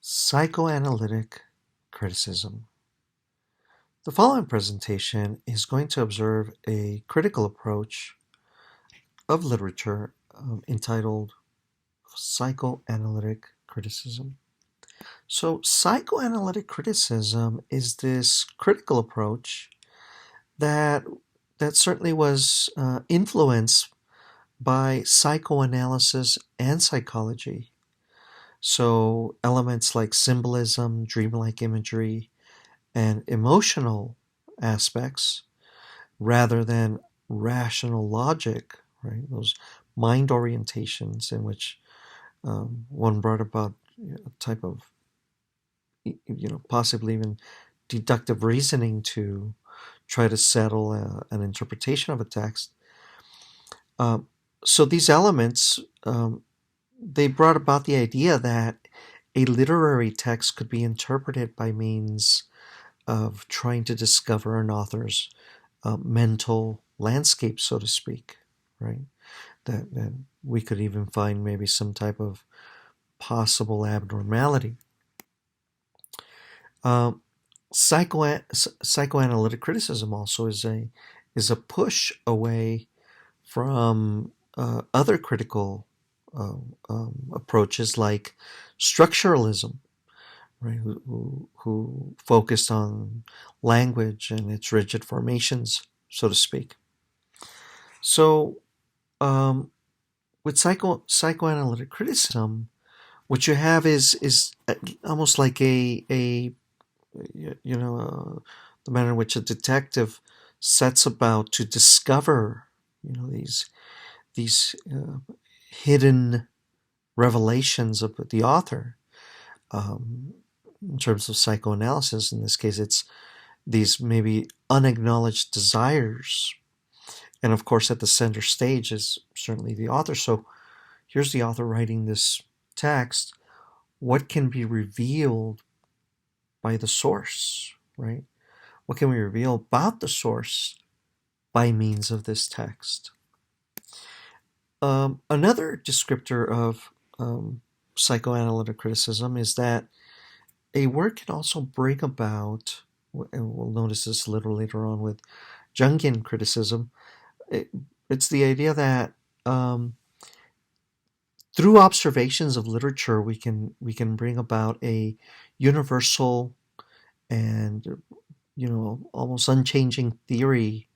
Psychoanalytic criticism. The following presentation is going to observe a critical approach of literature entitled Psychoanalytic criticism. So, psychoanalytic criticism is this critical approach that certainly was influenced by psychoanalysis and psychology. So elements like symbolism, dreamlike imagery, and emotional aspects rather than rational logic, right? Those mind orientations in which one brought about a type of, possibly even deductive reasoning to try to settle an interpretation of a text. So these elements, they brought about the idea that a literary text could be interpreted by means of trying to discover an author's mental landscape, so to speak, right? That we could even find maybe some type of possible abnormality. Psychoanalytic criticism also is a push away from other critical approaches like structuralism, right? Who focused on language and its rigid formations, so to speak. So, with psychoanalytic criticism, what you have is almost like the manner in which a detective sets about to discover, these hidden revelations of the author. In terms of psychoanalysis, in this case, it's these maybe unacknowledged desires. And of course, at the center stage is certainly the author. So here's the author writing this text. What can be revealed by the source, right? What can we reveal about the source by means of this text? Another descriptor of psychoanalytic criticism is that a work can also bring about, and we'll notice this a little later on with Jungian criticism, it's the idea that through observations of literature we can bring about a universal and almost unchanging theory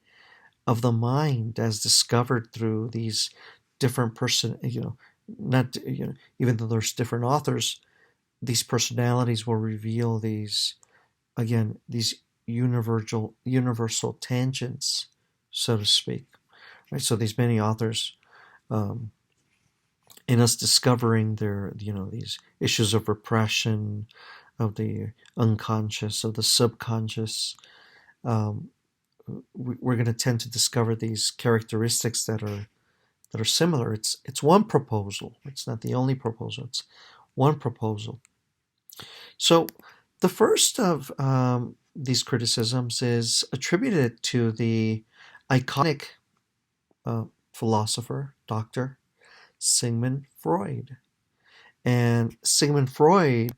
of the mind as discovered through these different even though there's different authors, these personalities will reveal these universal tangents, so to speak, right? So these many authors, in us discovering their, these issues of repression, of the unconscious, of the subconscious, we're going to tend to discover these characteristics that are similar. It's one proposal. It's not the only proposal. It's one proposal. So the first of these criticisms is attributed to the iconic philosopher, doctor, Sigmund Freud. And Sigmund Freud,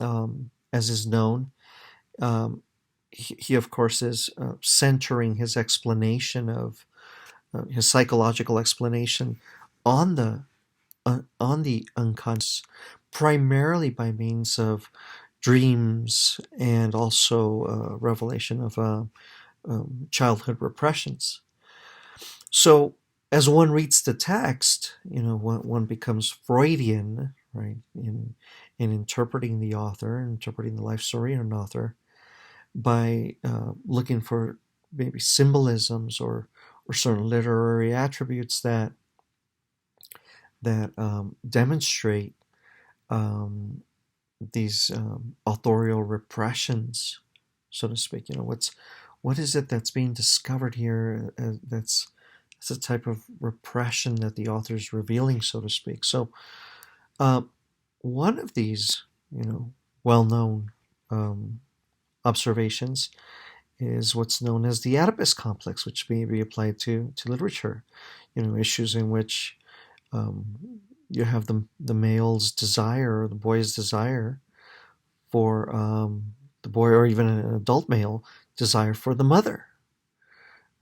as is known, he of course is centering his explanation of his psychological explanation on the unconscious, primarily by means of dreams and also revelation of childhood repressions. So as one reads the text, one becomes Freudian, right, in interpreting the author, interpreting the life story of an author by looking for maybe symbolisms or certain literary attributes that demonstrate these authorial repressions, so to speak. What is it that's being discovered here? That's a type of repression that the author is revealing, so to speak. So, one of these, well-known observations is what's known as the Oedipus complex, which may be applied to literature. Issues in which you have the male's desire or the boy's desire for the boy, or even an adult male, desire for the mother,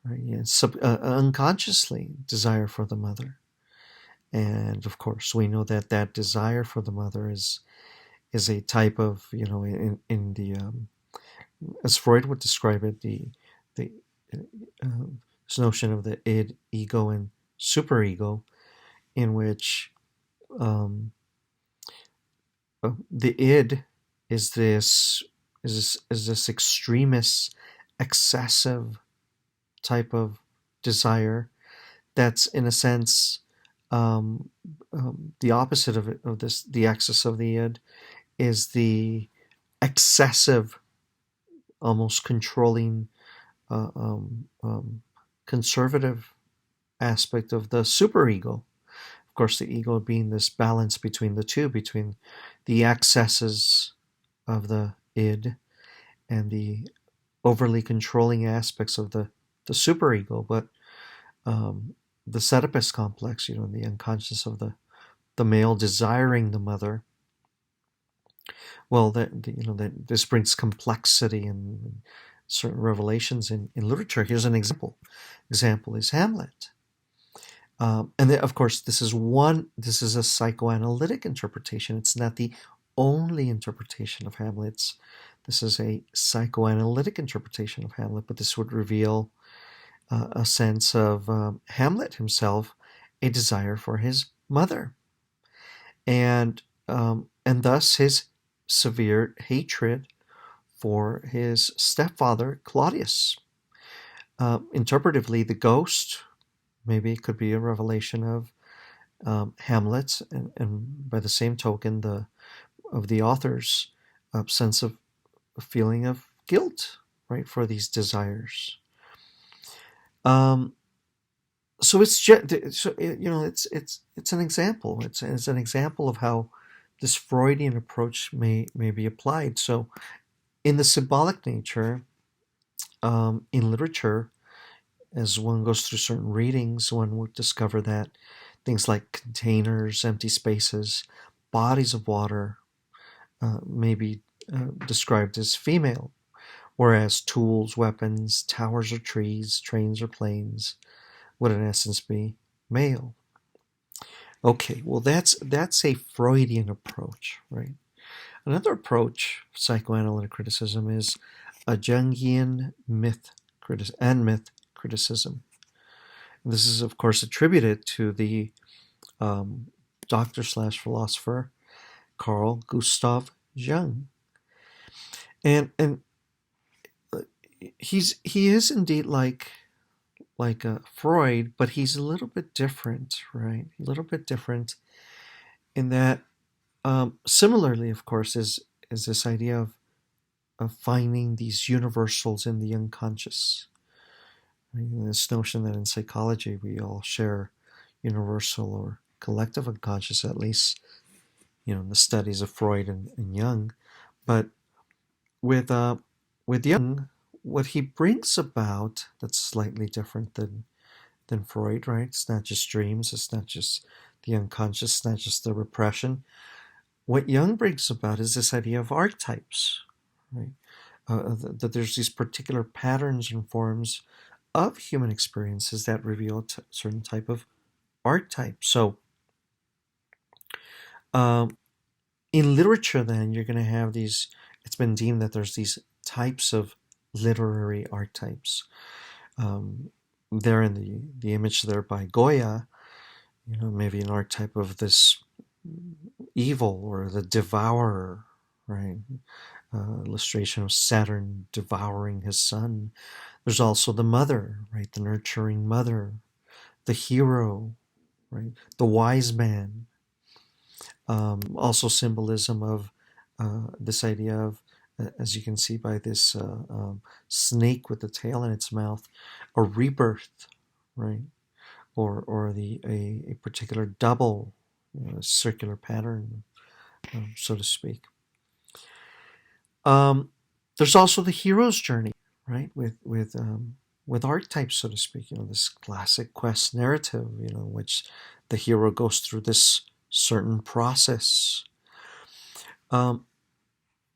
right? Unconsciously desire for the mother. And of course, we know that that desire for the mother is a type of, in the as Freud would describe it, the this notion of the id, ego, and superego, in which the id is this extremist, excessive type of desire that's, in a sense, the opposite of this. The excess of the id is the excessive, almost controlling, conservative aspect of the superego. Of course, the ego being this balance between the two, between the excesses of the id and the overly controlling aspects of the superego. But the Oedipus complex, the unconscious of the male desiring the mother, well, that this brings complexity and certain revelations in literature. Here's an example. Example is Hamlet. And then, of course, this is a psychoanalytic interpretation. It's not the only interpretation of Hamlet's. This is a psychoanalytic interpretation of Hamlet, but this would reveal a sense of Hamlet himself, a desire for his mother, and thus his severe hatred for his stepfather, Claudius. Interpretively, the ghost maybe could be a revelation of Hamlet, and by the same token, of the author's sense of a feeling of guilt, right, for these desires. So it's an example. It's an example of how this Freudian approach may be applied. So, in the symbolic nature, in literature, as one goes through certain readings, one would discover that things like containers, empty spaces, bodies of water may be described as female, whereas tools, weapons, towers or trees, trains or planes would in essence be male. Okay, well that's a Freudian approach, right? Another approach, psychoanalytic criticism, is a Jungian myth criticism. This is, of course, attributed to the doctor/philosopher Carl Gustav Jung, and he is indeed like Freud, but he's a little bit different, right? A little bit different in that, similarly, of course, is this idea of finding these universals in the unconscious. Right? This notion that in psychology we all share universal or collective unconscious, at least, in the studies of Freud and Jung. But with Jung, what he brings about that's slightly different than Freud, right? It's not just dreams, it's not just the unconscious, it's not just the repression. What Jung brings about is this idea of archetypes, right? That there's these particular patterns and forms of human experiences that reveal a certain type of archetype. So, in literature, then, you're going to have these, it's been deemed that there's these types of literary archetypes. There in the image there by Goya, maybe an archetype of this evil or the devourer, right? Illustration of Saturn devouring his son. There's also the mother, right? The nurturing mother, the hero, right? The wise man. Also symbolism of this idea of, as you can see by this snake with the tail in its mouth, a rebirth, right? Or a particular double, circular pattern, so to speak. There's also the hero's journey, right? With archetypes, so to speak. This classic quest narrative, in which the hero goes through this certain process.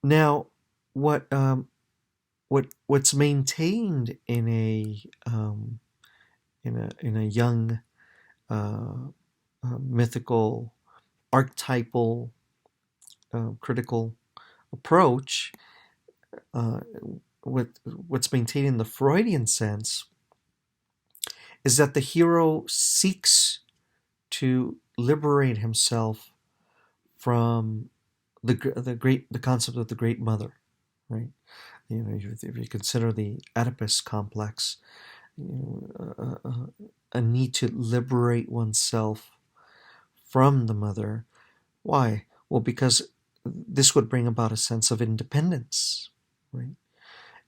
Now, what what's maintained in a young mythical archetypal critical approach, uh, what's maintained in the Freudian sense is that the hero seeks to liberate himself from the concept of the great mother, right? If you consider the Oedipus complex, a need to liberate oneself from the mother. Why? Well, because this would bring about a sense of independence, right?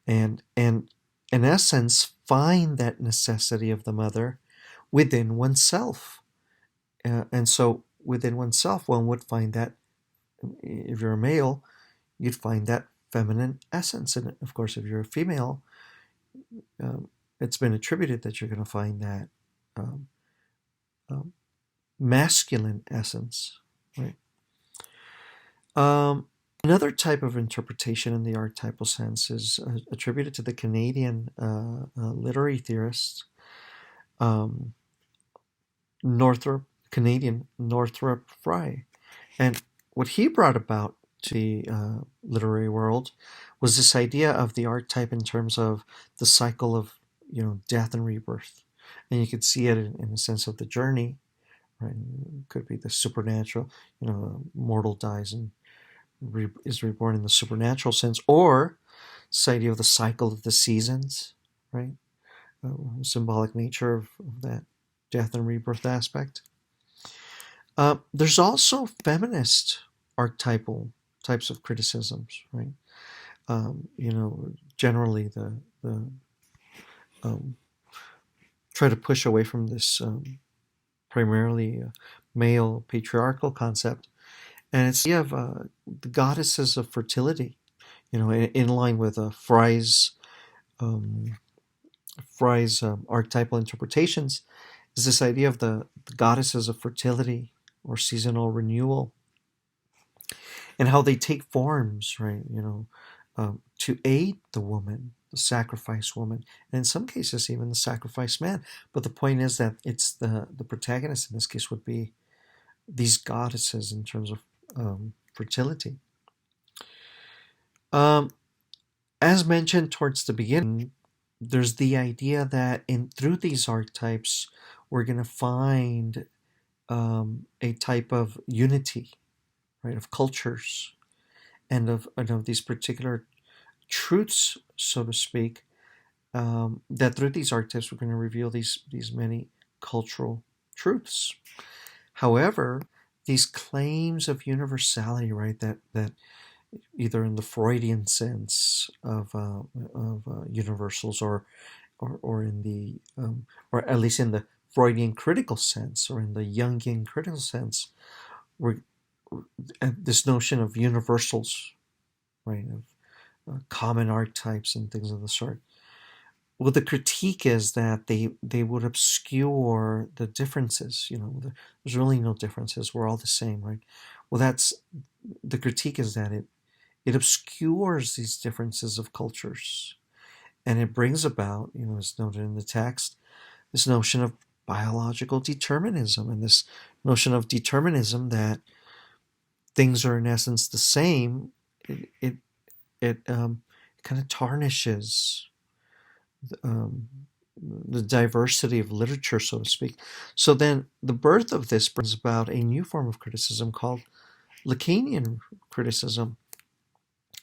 And in essence, find that necessity of the mother within oneself. And so within oneself, one would find that, if you're a male, you'd find that feminine essence. And of course, if you're a female, it's been attributed that you're going to find that um, um, masculine essence, right? Another type of interpretation in the archetypal sense is attributed to the Canadian literary theorist um, Canadian Northrop Frye. And what he brought about to the literary world was this idea of the archetype in terms of the cycle of, death and rebirth. And you could see it in the sense of the journey, right? It could be the supernatural, mortal dies and is reborn in the supernatural sense, or this idea of the cycle of the seasons, right? Symbolic nature of that death and rebirth aspect. There's also feminist archetypal types of criticisms, right? Generally the try to push away from this primarily male patriarchal concept, and it's the idea of the goddesses of fertility, in line with Fry's archetypal interpretations, is this idea of the goddesses of fertility or seasonal renewal, and how they take forms, right? To aid the woman, the sacrifice woman, and in some cases even the sacrifice man. But the point is that it's the protagonist in this case would be these goddesses in terms of fertility. As mentioned towards the beginning, there's the idea that through these archetypes, we're going to find a type of unity, right, of cultures and of these particular truths, so to speak, that through these archetypes we're going to reveal these many cultural truths. However, these claims of universality, right, that either in the Freudian sense of universals, or in the or at least in the Freudian critical sense, or in the Jungian critical sense, we're this notion of universals, right, of common archetypes and things of the sort. Well, the critique is that they would obscure the differences. There's really no differences. We're all the same, right? Well, that's the critique, is that it obscures these differences of cultures, and it brings about, as noted in the text, this notion of biological determinism, and this notion of determinism that things are in essence the same. It kind of tarnishes the diversity of literature, so to speak. So then the birth of this brings about a new form of criticism called Lacanian criticism.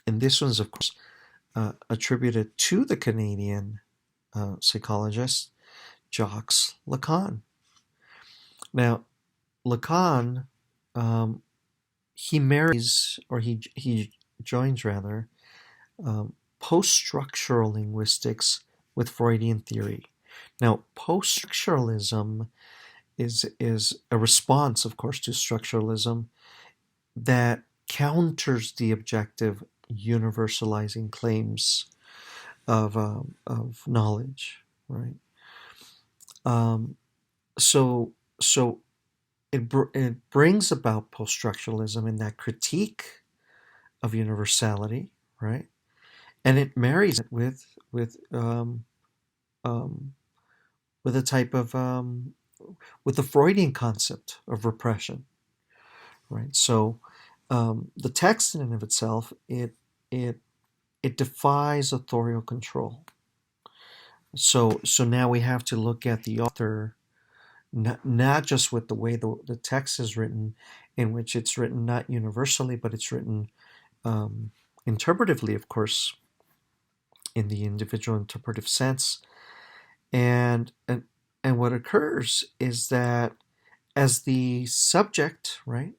And this one's, of course, attributed to the Canadian psychologist Jacques Lacan. Now, Lacan, he marries, or he joins rather, post-structural linguistics with Freudian theory. Now, post-structuralism is a response, of course, to structuralism that counters the objective universalizing claims of knowledge, right? So it brings about post-structuralism in that critique of universality, right? And it marries it um, with a type of with the Freudian concept of repression, right? So the text in and of itself, it it defies authorial control. So now we have to look at the author, not just with the way the text is written, in which it's written not universally, but it's written um, interpretively, of course, in the individual interpretive sense. And what occurs is that as the subject, right,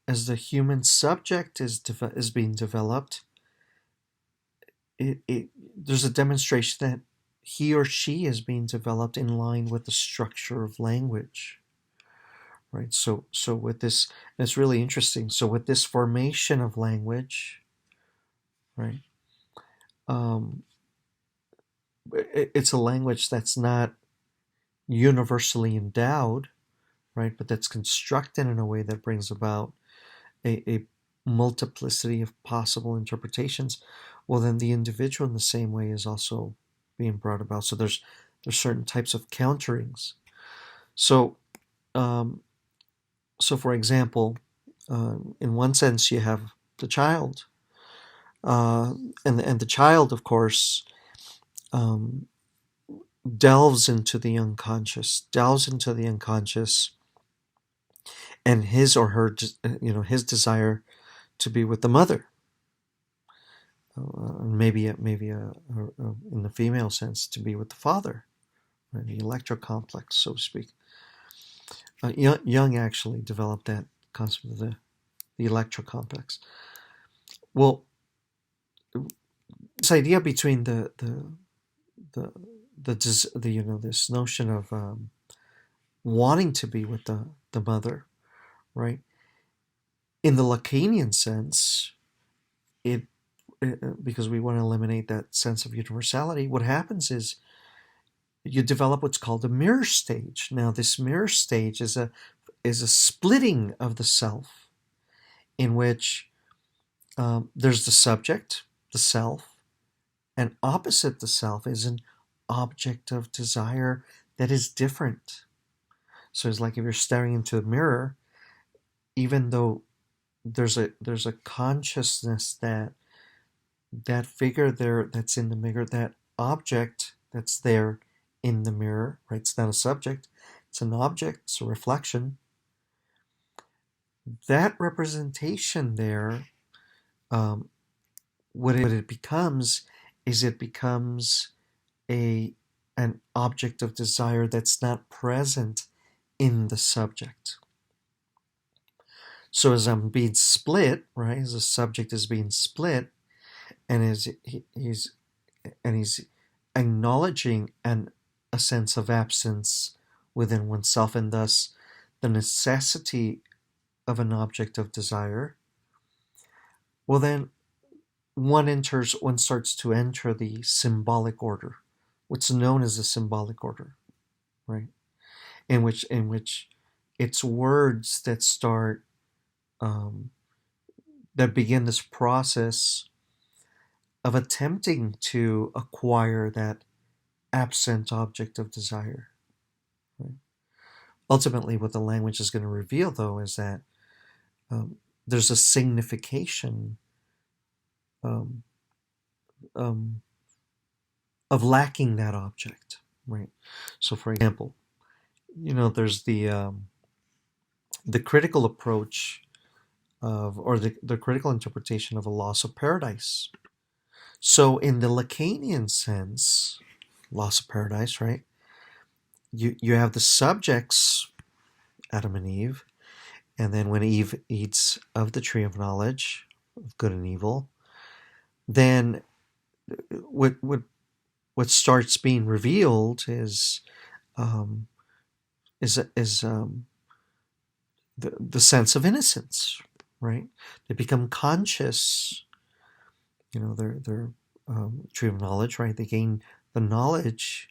as the human subject is being developed, there's a demonstration that he or she is being developed in line with the structure of language, right? So with this, and it's really interesting. So with this formation of language, right, um, it's a language that's not universally endowed, right, but that's constructed in a way that brings about a multiplicity of possible interpretations. Well, then the individual in the same way is also being brought about. So there's certain types of counterings. So um, for example, in one sense, you have the child, and the child, of course, um, delves into the unconscious, and his or her, his desire to be with the mother. Maybe in the female sense, to be with the father, right? The electrocomplex, so to speak. Jung actually developed that concept of the electrocomplex. Well, this idea between this notion of wanting to be with the mother, right? In the Lacanian sense, it because we want to eliminate that sense of universality, what happens is you develop what's called a mirror stage. Now, this mirror stage is a splitting of the self, in which there's the subject, the self, and opposite the self is an object of desire that is different. So it's like if you're staring into a mirror, even though there's a consciousness that figure there that's in the mirror, that object that's there in the mirror, right? It's not a subject, it's an object, it's a reflection. That representation there, what it becomes is it becomes an object of desire that's not present in the subject. So as I'm being split, right, as the subject is being split, and he's acknowledging a sense of absence within oneself, and thus the necessity of an object of desire, well then one starts to enter the symbolic order, what's known as the symbolic order, right? In which it's words that start that begin this process of attempting to acquire that absent object of desire. Right? Ultimately, what the language is going to reveal, though, is that there's a signification um, um, of lacking that object, right? So, for example, there's the critical approach of, or the critical interpretation of a loss of paradise. So, in the Lacanian sense, loss of paradise, right? You have the subjects, Adam and Eve, and then when Eve eats of the tree of knowledge of good and evil, then what starts being revealed is the sense of innocence, right? They become conscious. They're tree of knowledge, right? They gain the knowledge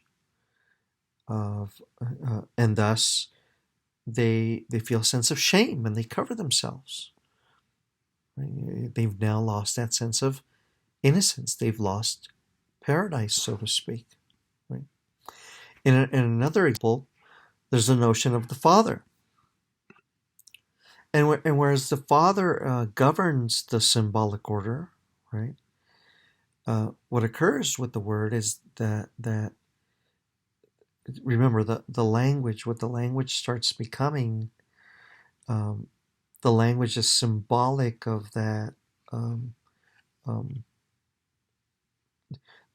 of, and thus they feel a sense of shame and they cover themselves, Right? They've now lost that sense of innocence. They've lost paradise, so to speak. Right? In another example, there's the notion of the father. And whereas the father governs the symbolic order, right? What occurs with the word is that remember the language. What the language starts becoming, the language is symbolic of that. Um, um,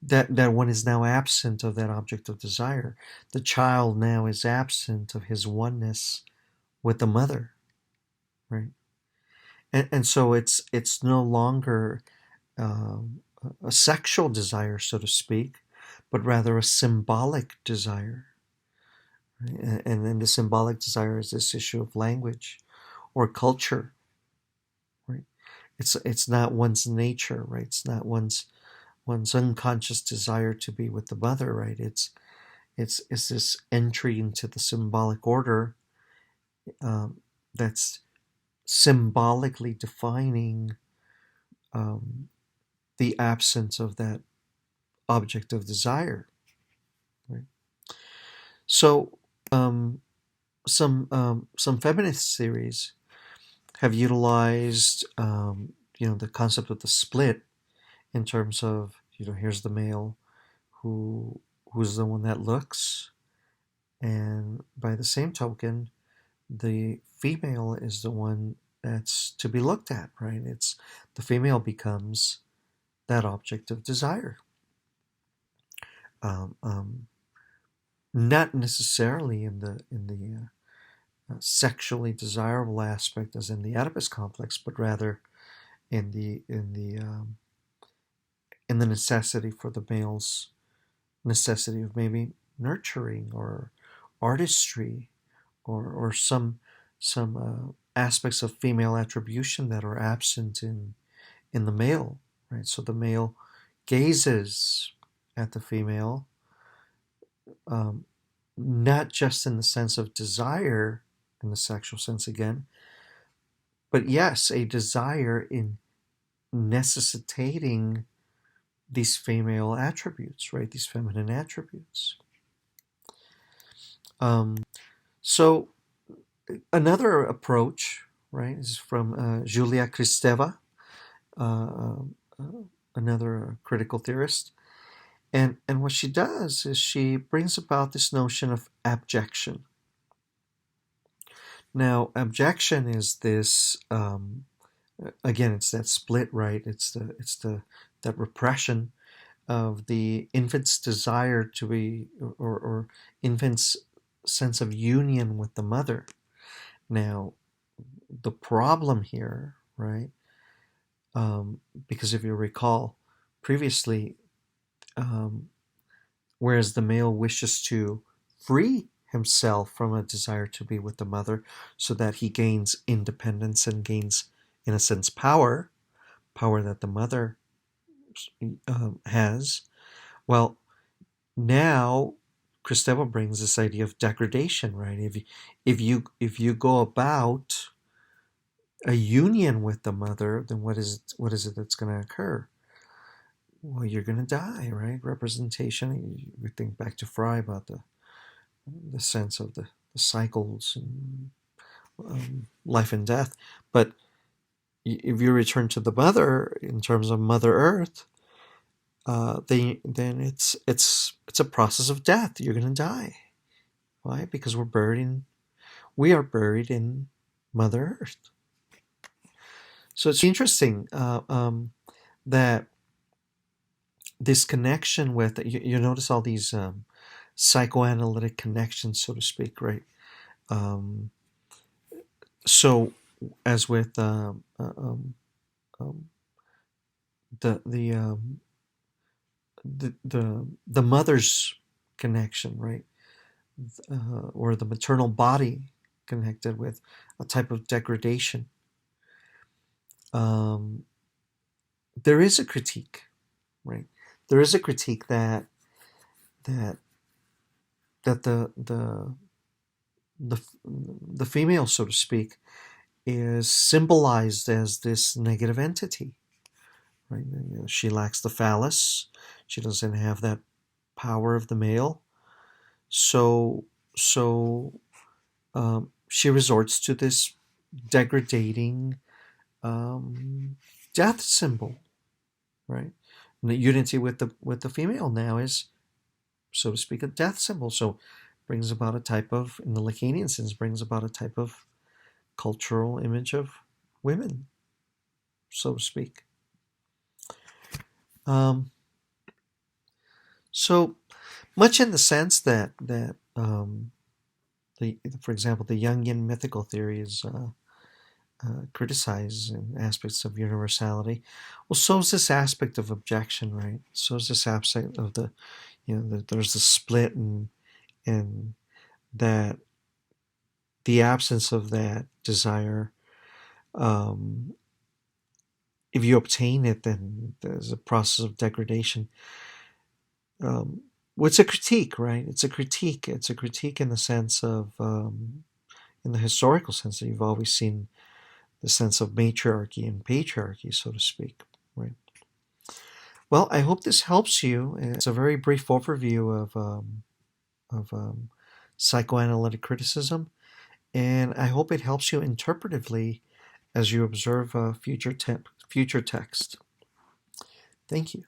that one is now absent of that object of desire. The child now is absent of his oneness with the mother, right? And so it's no longer a sexual desire, so to speak, but rather a symbolic desire. Right? And then the symbolic desire is this issue of language or culture, right? It's not one's nature, right? It's not one's unconscious desire to be with the mother, right? It's this entry into the symbolic order that's symbolically defining the absence of that object of desire. Right? So some feminist theories have utilized the concept of the split in terms of here's the male who's the one that looks, and by the same token, the female is the one that's to be looked at, right? It's the female becomes that object of desire. Not necessarily in the sexually desirable aspect as in the Oedipus complex, but rather in the necessity for the male's necessity of maybe nurturing or artistry or some aspects of female attribution that are absent in the male, right? So the male gazes at the female, not just in the sense of desire, in the sexual sense again, but yes, a desire in necessitating these female attributes, right? These feminine attributes. So another approach, right, is from Julia Kristeva, another critical theorist. And what she does is she brings about this notion of abjection. Now, abjection is this, again, it's that split, right? It's that repression of the infant's desire to be, or infant's sense of union with the mother. Now, the problem here, right? Because if you recall previously, whereas the male wishes to free himself from a desire to be with the mother so that he gains independence and gains, in a sense, power that the mother has. Well, now Kristeva brings this idea of degradation, right? If you go about a union with the mother, then what is it that's going to occur? Well, you're going to die, right? Representation. We think back to Freud about the sense of the cycles and life and death. But if you return to the mother in terms of Mother Earth, then it's a process of death. You're going to die. Why? Because we are buried in Mother Earth. So it's interesting that this connection with, you notice all these psychoanalytic connections, so to speak, right? So as with the mother's connection, right? Or the maternal body connected with a type of degradation. There is a critique, right? There is a critique that the female, so to speak, is symbolized as this negative entity, right? She lacks the phallus. She doesn't have that power of the male. So she resorts to this degrading death symbol, right? And the unity with the female now is, so to speak, a death symbol. So brings about a type of, in the Lacanian sense, brings about a type of cultural image of women, so to speak. So much in the sense that for example, the Jungian mythical theory is criticized in aspects of universality. Well, so is this aspect of objection, right? So is this aspect of there's a split and that the absence of that desire, if you obtain it, then there's a process of degradation. Well, it's a critique, right? It's a critique. It's a critique in the sense of, in the historical sense, that you've always seen the sense of matriarchy and patriarchy, so to speak, right? Well, I hope this helps you. It's a very brief overview of psychoanalytic criticism, and I hope it helps you interpretively as you observe future text. Thank you.